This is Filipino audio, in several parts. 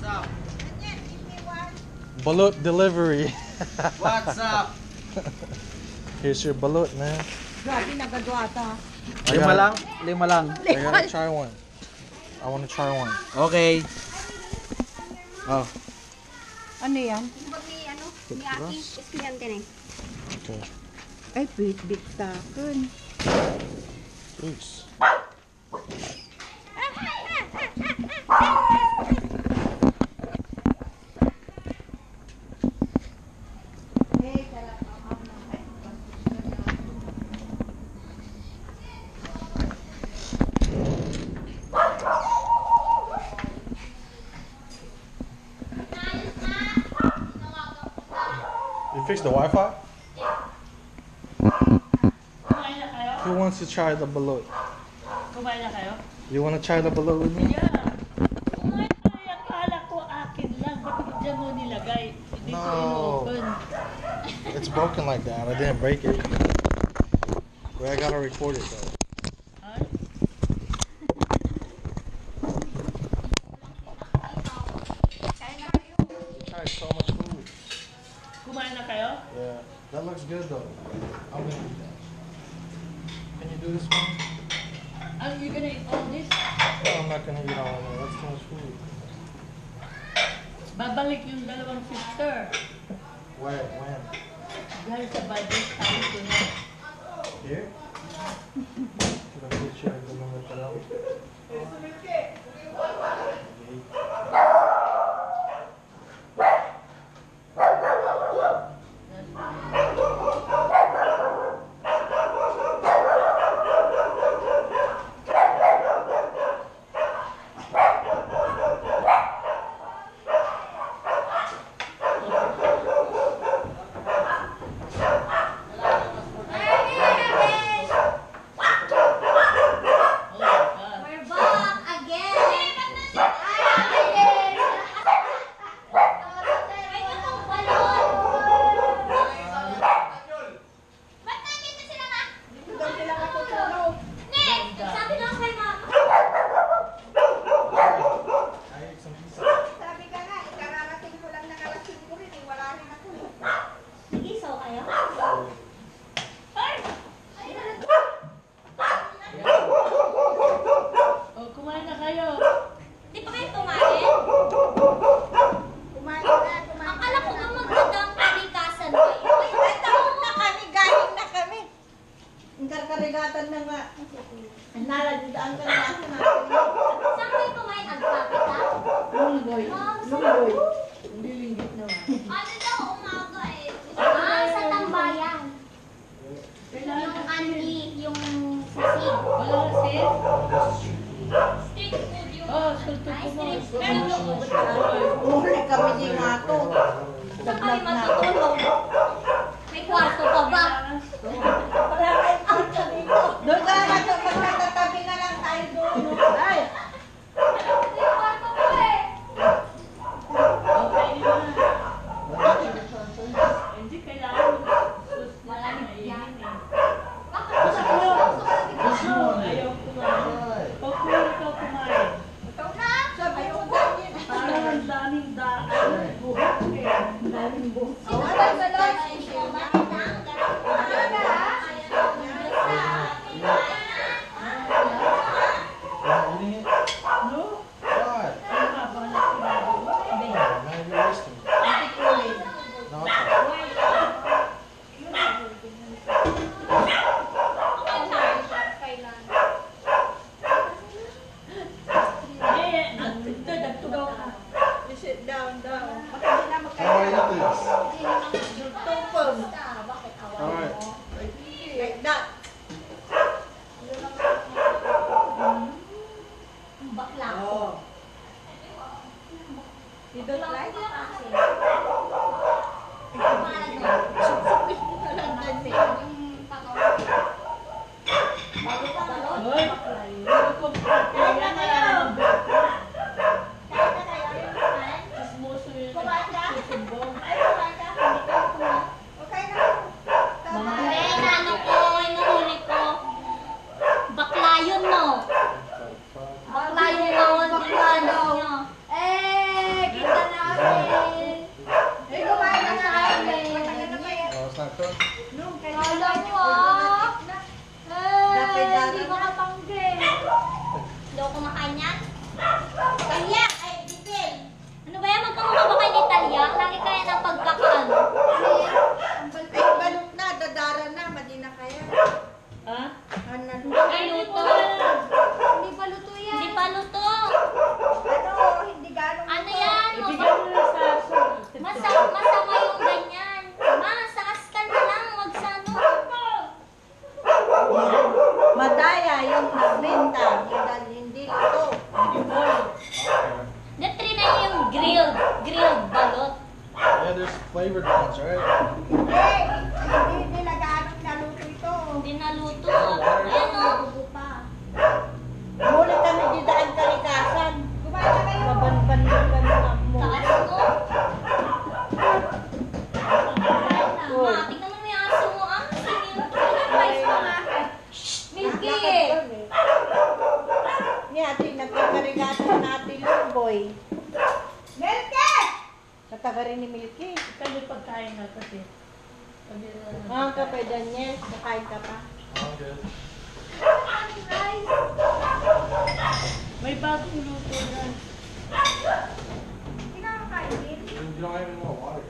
up? Balut delivery. What's up? Here's your balut, man. Grabe, nagadwata. Lima lang? Lima lang. I gotta try one. I want to try one. Okay. Oh. Ano yan? Ni Aki, estudyante na eh. Okay. Ay, bit sa akin. Jeez. You fixed the Wi-Fi? Who wants to try the balut? Kumain na kayo? You want to try the balut with me? Yeah. Kumain na kayo. Akala ko akin lang. Ba't dyan mo nilagay? Hindi ko in-open. It's broken like that. I didn't break it. But I gotta record it though. Ay, You tried so much food. kumain na kayo? Yeah. That looks good though. I'm gonna eat that. Can you do this one? Are you gonna eat all this? No, I'm not gonna eat all of it. That's too much food. Babalik yung dalawang sister. Where? When? Dahil sa budget, sabi ko na. Here? Should I put you in the number for that? We're back again! Ay, itong balon! Ba't nandito sila ma? Doon sila katutulog. Next! Sabi lang kay ma. I ate some pizza. Sabi ka nga, ikararating ko lang nakalasing ko rin. Wala rin ako. Nag-isaw kayo? O, kumain na kayo. Di pa kayo kumain? Kumain na. Akala ko ba magandang kalikasan kayo? Ay, tapos na kami. Galing na kami. Ang karkarigatan na nga. Naladaan ka na ako natin. Saan kayo kumain? Agpapita? Lunggoy. Ma'am, Lunggoy. Hindi linggit naman. Ano daw umaga eh? Ah, sa tambayan. Yung ani, yung sisig. Wala sis? Street food yung... Oh, sulto Ay, ko mo. street food. Uli kami din nga to. Saan kami matutulog? May kwarto pa ba? Wala kayong kwarto dito. Doon ka na magkatatabi na lang tayo doon. Ay! May kwarto pa eh. Okay na. Hindi kailangan Malamig yan. eh. Bakit sa puso? Ayaw kumain. Okay, ikaw kumain. Ikaw na? Sabi ko ganyan. Parang ang daming daan. Buhok eh. Ang daming buhok. Sino ba yung balon? Sino ba? Eating it? No? Why? Ang haba na ginagawa. Now you're wasting it. No, it's fine. Eh, ito, nagtugaw ka. Sit down, down. Baka hindi na How do I eat this? magkatupong. Alright. Like that. Bakla. Oh. You don't like? Supsupin mo na lang din eh. Hoy, ano ko kaya na lang. Chismoso yun. Susumbong. Okay na. Tama. Hindi, ano ko, inuhuli ko. Bakla yun, no? Bakla yung bawal din ano nyo. Eh, kumakain yan? Kaya, ay, Bibil. Ano ba yan? Magkamukha ba kayo ni Talia? Lagi kaya ng pagkakaano. Ay, balot na, dadara na, madina kaya. Ha? Ano, Ay, luto. hindi pa luto yan. Hindi pa luto. Ano, hindi gano'ng Ano yan? Ibigay mo na sa aso. Masama yung ganyan. Ma, sa askan na lang. Wag sa ano. Madaya yung nagbenta, hindi luto. Natry na yung grilled balot. Yeah, there's flavored ones, right? Hindi nila gano'ng naluto ito. Hindi naluto. Ayan o. Muli kami didaan kalikasan. Kumain na kayo. Mabanban yung kami mo. Taas ko. Ma, tingnan mo yung aso mo. Ah, singin. Price mo nga. Milky eh. Ni ate, nagkakarigatan natin yung boy. Milky! Kataga rin ni Milky. Kaya pagkain na kasi. Mga ka pa, Daniel. Nakain ka pa. I'm good. May bagong luto na. You don't have any more water.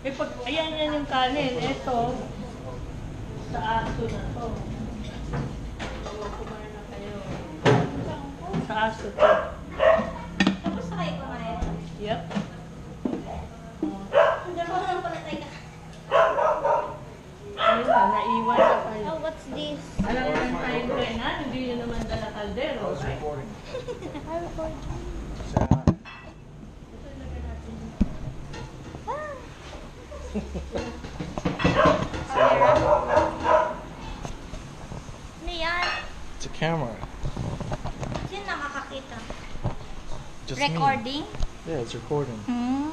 Eh, pag, ayan yan yung kanin. Ito, sa aso na to. Kumain na kayo. Sa aso to. Tapos na kayo kumain. Yep. Hindi mo naman pala tayo. Ayun na, naiwan na kayo. Oh, what's this? Alam mo naman tayo kayo na, hindi yun naman dala kaldero. I was recording. I record. Say hi. Ano yan? It's a camera. Sino nakakakita? Just me. Recording? Yeah, it's recording. Hmm.